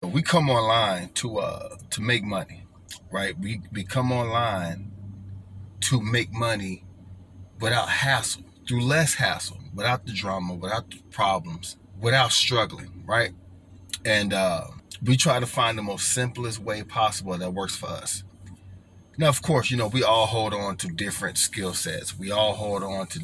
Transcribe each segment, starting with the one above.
We come online to make money, right? We come online to make money without hassle, through less hassle, without the drama, without the problems, without struggling, right? And we try to find the most simplest way possible that works for us. Now, of course, we all hold on to different skill sets. We all hold on to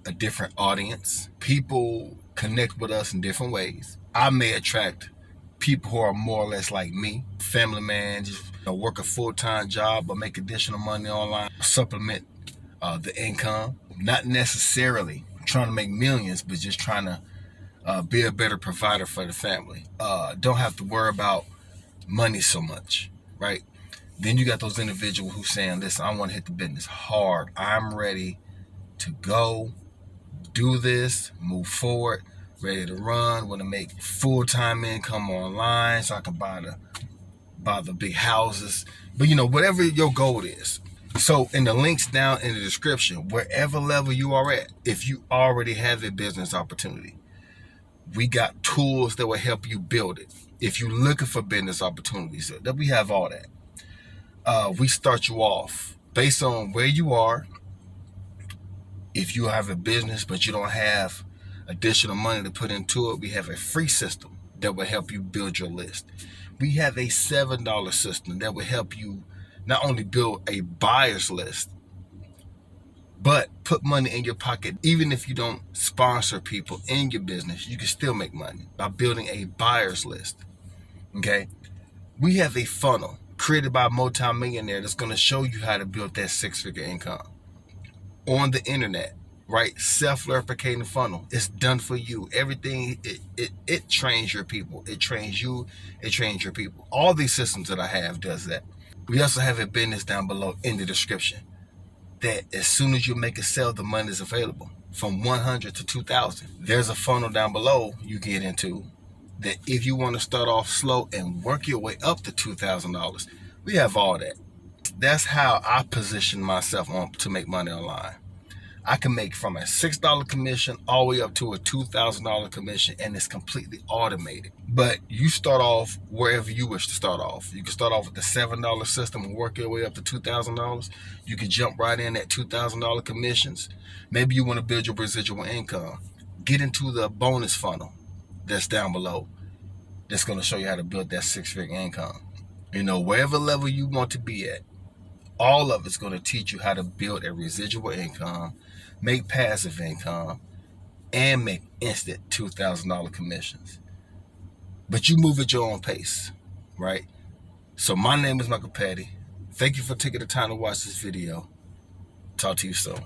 a different audience. People connect with us in different ways. I may attract people who are more or less like me, family man, just work a full-time job but make additional money online, supplement the income. Not necessarily trying to make millions, but just trying to be a better provider for the family. Don't have to worry about money so much, right? Then you got those individuals who saying, listen, I want to hit the business hard. I'm ready to go do this, move forward, ready to run, want to make full-time income online so I can buy the big houses. But whatever your goal is. So in the links down in the description, wherever level you are at, if you already have a business opportunity, we got tools that will help you build it. If you're looking for business opportunities, that we have all that. We start you off based on where you are. If you have a business but you don't have additional money to put into it, we have a free system that will help you build your list. We have a $7 system that will help you not only build a buyer's list, but put money in your pocket. Even if you don't sponsor people in your business, you can still make money by building a buyer's list. Okay? We have a funnel created by a multi-millionaire that's going to show you how to build that six-figure income on the internet, right? Self-replicating funnel. It's done for you. Everything, it trains your people. It trains you. It trains your people. All these systems that I have does that. We also have a business down below in the description that as soon as you make a sale, the money is available from 100 to 2,000. There's a funnel down below you get into that if you want to start off slow and work your way up to $2,000, we have all that. That's how I position myself on to make money online. I can make from a $6 commission all the way up to a $2,000 commission, and it's completely automated. But you start off wherever you wish to start off. You can start off with the $7 system and work your way up to $2,000. You can jump right in at $2,000 commissions. Maybe you want to build your residual income. Get into the bonus funnel that's down below. That's going to show you how to build that six-figure income. Wherever level you want to be at, all of it's going to teach you how to build a residual income, make passive income, and make instant $2,000 commissions. But you move at your own pace, right? So my name is Michael Petty. Thank you for taking the time to watch this video. Talk to you soon.